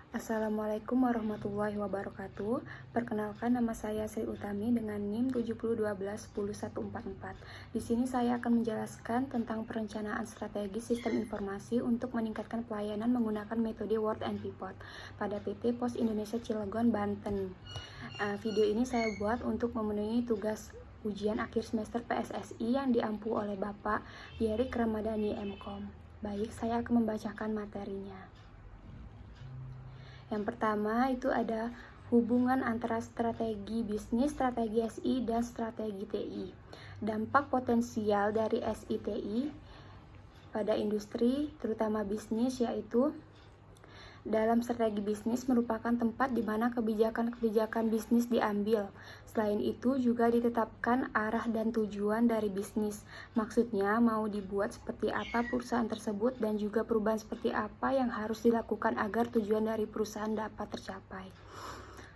Assalamualaikum warahmatullahi wabarakatuh. Perkenalkan, nama saya Sri Utami dengan NIM 7012101144. Di sini saya akan menjelaskan tentang perencanaan strategi sistem informasi untuk meningkatkan pelayanan menggunakan metode Word and Pivot pada PT Pos Indonesia Cilegon, Banten. Video ini saya buat untuk memenuhi tugas ujian akhir semester PSSI yang diampu oleh Bapak Yerik Ramadhani MKom. Baik, saya akan membacakan materinya. Yang pertama itu ada hubungan antara strategi bisnis, strategi SI, dan strategi TI. Dampak potensial dari SI-TI pada industri, terutama bisnis, yaitu dalam strategi bisnis merupakan tempat di mana kebijakan-kebijakan bisnis diambil. Selain itu juga ditetapkan arah dan tujuan dari bisnis. Maksudnya mau dibuat seperti apa perusahaan tersebut dan juga perubahan seperti apa yang harus dilakukan agar tujuan dari perusahaan dapat tercapai.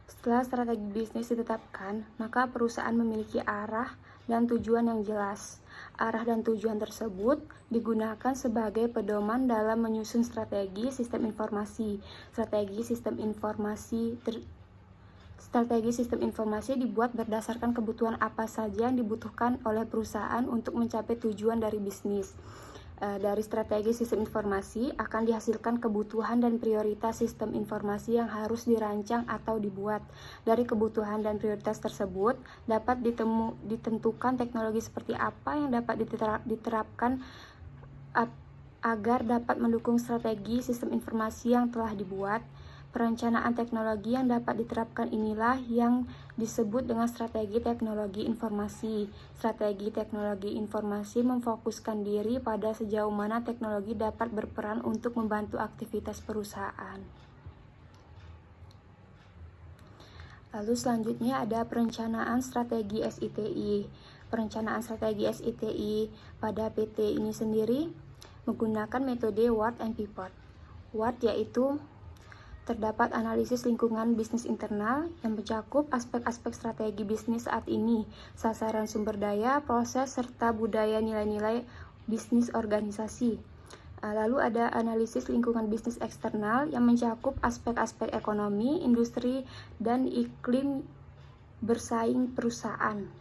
Setelah strategi bisnis ditetapkan, maka perusahaan memiliki arah dan tujuan yang jelas. Arah dan tujuan tersebut digunakan sebagai pedoman dalam menyusun strategi sistem informasi. Strategi sistem informasi dibuat berdasarkan kebutuhan apa saja yang dibutuhkan oleh perusahaan untuk mencapai tujuan dari bisnis. Dari strategi sistem informasi akan dihasilkan kebutuhan dan prioritas sistem informasi yang harus dirancang atau dibuat. Dari kebutuhan dan prioritas tersebut dapat ditentukan teknologi seperti apa yang dapat diterapkan agar dapat mendukung strategi sistem informasi yang telah dibuat. Perencanaan teknologi yang dapat diterapkan inilah yang disebut dengan strategi teknologi informasi. Strategi teknologi informasi memfokuskan diri pada sejauh mana teknologi dapat berperan untuk membantu aktivitas perusahaan. Lalu selanjutnya ada perencanaan strategi SITI. Perencanaan strategi SITI pada PT ini sendiri menggunakan metode Word and Pivot. Word yaitu terdapat analisis lingkungan bisnis internal yang mencakup aspek-aspek strategi bisnis saat ini, sasaran sumber daya, proses, serta budaya nilai-nilai bisnis organisasi. Lalu ada analisis lingkungan bisnis eksternal yang mencakup aspek-aspek ekonomi, industri, dan iklim bersaing perusahaan.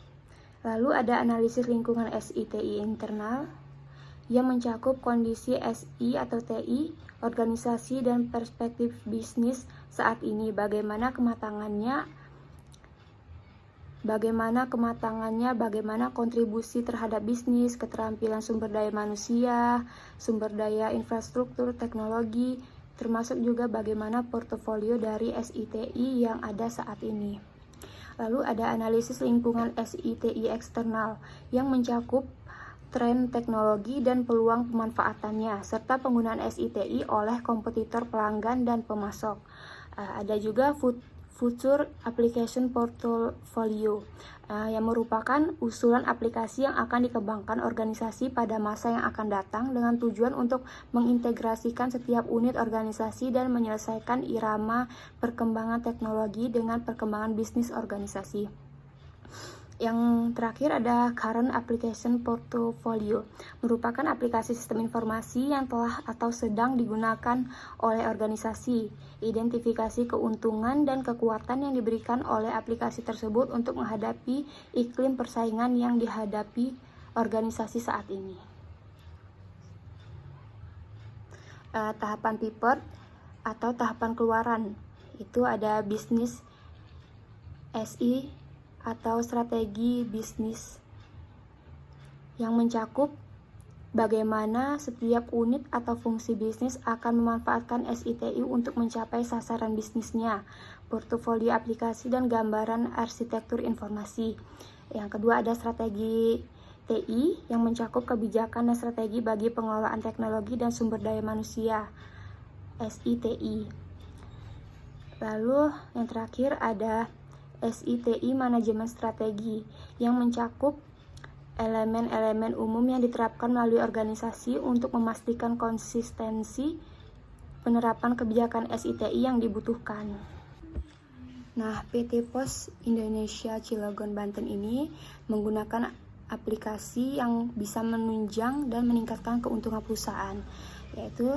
Lalu ada analisis lingkungan SITI internal yang mencakup kondisi SI atau TI, organisasi, dan perspektif bisnis saat ini, bagaimana kematangannya, bagaimana kontribusi terhadap bisnis, keterampilan sumber daya manusia, sumber daya infrastruktur, teknologi, termasuk juga bagaimana portofolio dari SITI yang ada saat ini. Lalu ada analisis lingkungan SITI eksternal yang mencakup tren teknologi dan peluang pemanfaatannya, serta penggunaan SITI oleh kompetitor, pelanggan, dan pemasok. Ada juga Future Application Portfolio yang merupakan usulan aplikasi yang akan dikembangkan organisasi pada masa yang akan datang dengan tujuan untuk mengintegrasikan setiap unit organisasi dan menyelesaikan irama perkembangan teknologi dengan perkembangan bisnis organisasi. Yang terakhir ada Current Application Portfolio, merupakan aplikasi sistem informasi yang telah atau sedang digunakan oleh organisasi. Identifikasi keuntungan dan kekuatan yang diberikan oleh aplikasi tersebut untuk menghadapi iklim persaingan yang dihadapi organisasi saat ini. Tahapan pivot atau tahapan keluaran, itu ada bisnis SI atau strategi bisnis yang mencakup bagaimana setiap unit atau fungsi bisnis akan memanfaatkan SITI untuk mencapai sasaran bisnisnya, portofolio aplikasi, dan gambaran arsitektur informasi. Yang kedua ada strategi TI yang mencakup kebijakan dan strategi bagi pengelolaan teknologi dan sumber daya manusia, SITI. Lalu yang terakhir ada SITI manajemen strategi yang mencakup elemen-elemen umum yang diterapkan melalui organisasi untuk memastikan konsistensi penerapan kebijakan SITI yang dibutuhkan. Nah, PT Pos Indonesia Cilegon, Banten ini menggunakan aplikasi yang bisa menunjang dan meningkatkan keuntungan perusahaan, yaitu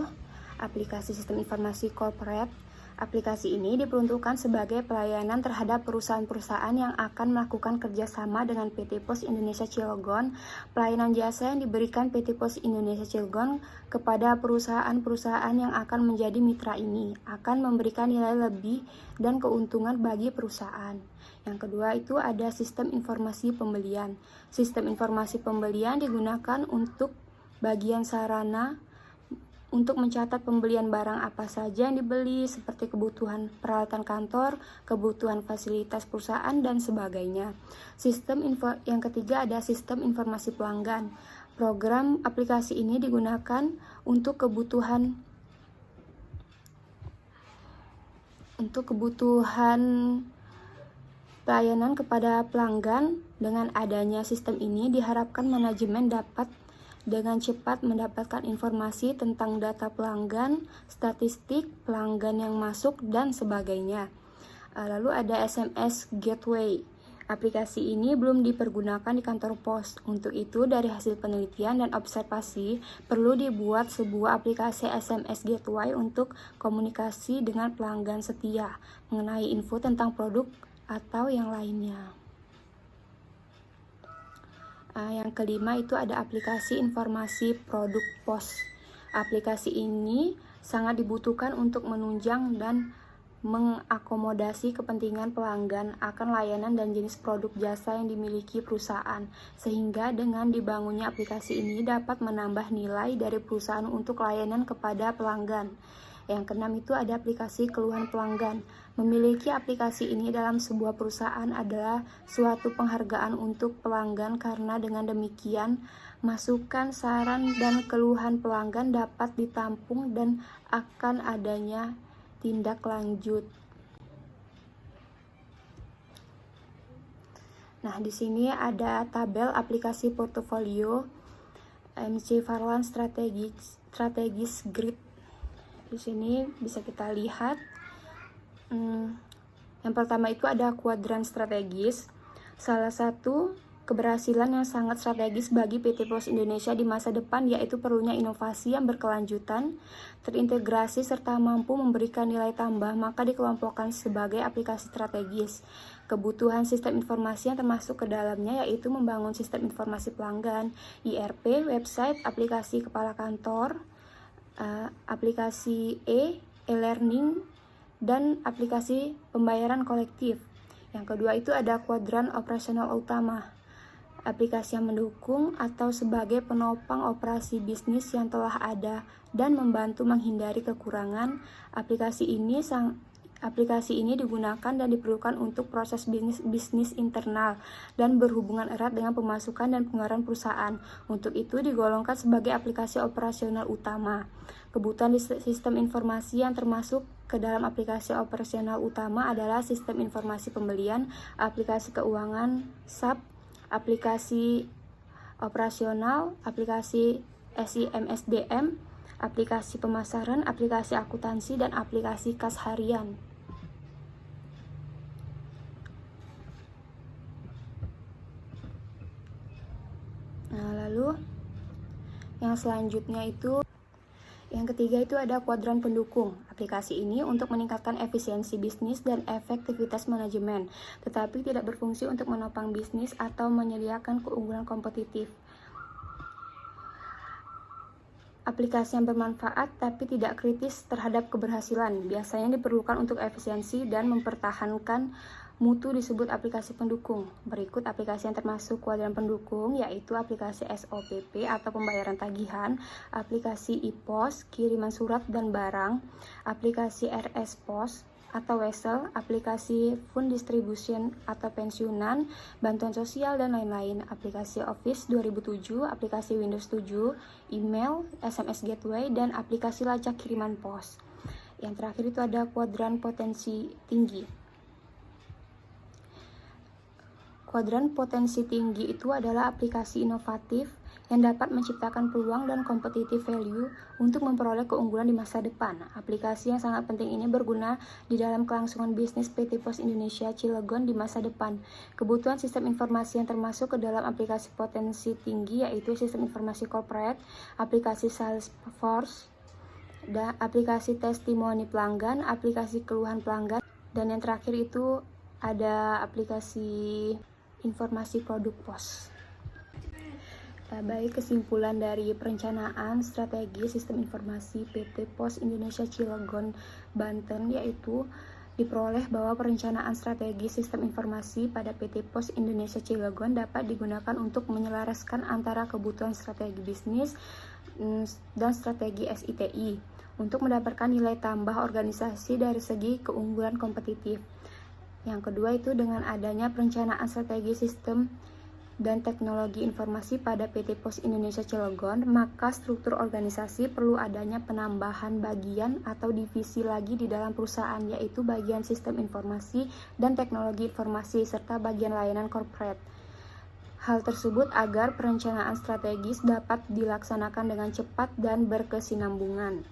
aplikasi sistem informasi corporate Aplikasi ini diperuntukkan sebagai pelayanan terhadap perusahaan-perusahaan yang akan melakukan kerjasama dengan PT Pos Indonesia Cilegon. Pelayanan jasa yang diberikan PT Pos Indonesia Cilegon kepada perusahaan-perusahaan yang akan menjadi mitra ini akan memberikan nilai lebih dan keuntungan bagi perusahaan. Yang kedua itu ada sistem informasi pembelian. Sistem informasi pembelian digunakan untuk bagian sarana untuk mencatat pembelian barang apa saja yang dibeli, seperti kebutuhan peralatan kantor, kebutuhan fasilitas perusahaan, dan sebagainya. Yang ketiga ada sistem informasi pelanggan. Program aplikasi ini digunakan untuk kebutuhan pelayanan kepada pelanggan. Dengan adanya sistem ini diharapkan manajemen dapat dengan cepat mendapatkan informasi tentang data pelanggan, statistik pelanggan yang masuk, dan sebagainya. Lalu ada SMS Gateway. Aplikasi ini belum dipergunakan di kantor pos. Untuk itu, dari hasil penelitian dan observasi, perlu dibuat sebuah aplikasi SMS Gateway untuk komunikasi dengan pelanggan setia mengenai info tentang produk atau yang lainnya. Yang kelima itu ada aplikasi informasi produk pos. Aplikasi ini sangat dibutuhkan untuk menunjang dan mengakomodasi kepentingan pelanggan akan layanan dan jenis produk jasa yang dimiliki perusahaan, sehingga dengan dibangunnya aplikasi ini dapat menambah nilai dari perusahaan untuk layanan kepada pelanggan. Yang keenam itu ada aplikasi keluhan pelanggan. Memiliki aplikasi ini dalam sebuah perusahaan adalah suatu penghargaan untuk pelanggan, karena dengan demikian masukan, saran, dan keluhan pelanggan dapat ditampung dan akan adanya tindak lanjut. Nah, di sini ada tabel aplikasi portofolio MC Farlan Strategis Grid. Di sini bisa kita lihat yang pertama itu ada kuadran strategis. Salah satu keberhasilan yang sangat strategis bagi PT Pos Indonesia di masa depan yaitu perlunya inovasi yang berkelanjutan, terintegrasi, serta mampu memberikan nilai tambah, maka dikelompokkan sebagai aplikasi strategis. Kebutuhan sistem informasi yang termasuk ke dalamnya yaitu membangun sistem informasi pelanggan, IRP, website, aplikasi kepala kantor, aplikasi e-learning, dan aplikasi pembayaran kolektif. Yang kedua itu ada kuadran operasional utama. Aplikasi yang mendukung atau sebagai penopang operasi bisnis yang telah ada dan membantu menghindari kekurangan. Aplikasi ini digunakan dan diperlukan untuk proses bisnis internal dan berhubungan erat dengan pemasukan dan pengeluaran perusahaan. Untuk itu digolongkan sebagai aplikasi operasional utama. Kebutuhan sistem informasi yang termasuk ke dalam aplikasi operasional utama adalah sistem informasi pembelian, aplikasi keuangan, SAP, aplikasi operasional, aplikasi SIMSDM, aplikasi pemasaran, aplikasi akuntansi, dan aplikasi kas harian. Nah, lalu yang selanjutnya itu yang ketiga itu ada kuadran pendukung. Aplikasi ini untuk meningkatkan efisiensi bisnis dan efektivitas manajemen, tetapi tidak berfungsi untuk menopang bisnis atau menyediakan keunggulan kompetitif. Aplikasi yang bermanfaat tapi tidak kritis terhadap keberhasilan biasanya diperlukan untuk efisiensi dan mempertahankan mutu disebut aplikasi pendukung. Berikut aplikasi yang termasuk kuadran pendukung yaitu aplikasi SOPP atau pembayaran tagihan, aplikasi e-pos, kiriman surat dan barang, aplikasi RS Pos atau Wesel, aplikasi fund distribution atau pensiunan, bantuan sosial, dan lain-lain, aplikasi Office 2007, aplikasi Windows 7, email, SMS Gateway, dan aplikasi lacak kiriman pos. Yang terakhir itu ada kuadran potensi tinggi. Kuadran potensi tinggi itu adalah aplikasi inovatif yang dapat menciptakan peluang dan competitive value untuk memperoleh keunggulan di masa depan. Aplikasi yang sangat penting ini berguna di dalam kelangsungan bisnis PT Pos Indonesia Cilegon di masa depan. Kebutuhan sistem informasi yang termasuk ke dalam aplikasi potensi tinggi yaitu sistem informasi corporate, aplikasi Salesforce, dan aplikasi testimoni pelanggan, aplikasi keluhan pelanggan, dan yang terakhir itu ada aplikasi informasi produk pos. Baik, kesimpulan dari perencanaan strategi sistem informasi PT Pos Indonesia Cilegon, Banten, yaitu diperoleh bahwa perencanaan strategi sistem informasi pada PT Pos Indonesia Cilegon dapat digunakan untuk menyelaraskan antara kebutuhan strategi bisnis dan strategi SITI untuk mendapatkan nilai tambah organisasi dari segi keunggulan kompetitif. Yang kedua itu dengan adanya perencanaan strategi sistem dan teknologi informasi pada PT Pos Indonesia Cilegon, maka struktur organisasi perlu adanya penambahan bagian atau divisi lagi di dalam perusahaan, yaitu bagian sistem informasi dan teknologi informasi serta bagian layanan corporate. Hal tersebut agar perencanaan strategis dapat dilaksanakan dengan cepat dan berkesinambungan.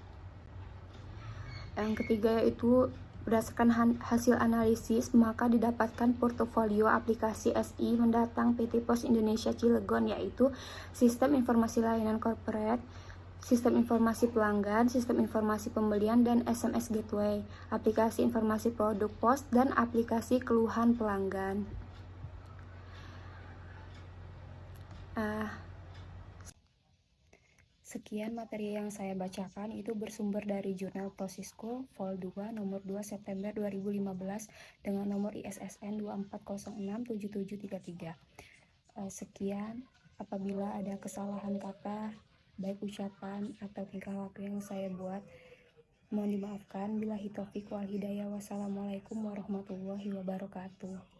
Yang ketiga yaitu berdasarkan hasil analisis, maka didapatkan portofolio aplikasi SI mendatang PT Pos Indonesia Cilegon, yaitu sistem informasi layanan corporate, sistem informasi pelanggan, sistem informasi pembelian, dan SMS gateway, aplikasi informasi produk pos, dan aplikasi keluhan pelanggan. Sekian materi yang saya bacakan itu bersumber dari Jurnal Prosisko Vol 2 nomor 2 September 2015 dengan nomor ISSN 24067733. Sekian, apabila ada kesalahan kata, baik ucapan atau tingkah laku yang saya buat, mohon dimaafkan. Billahi taufiq wal hidayah. Wassalamualaikum warahmatullahi wabarakatuh.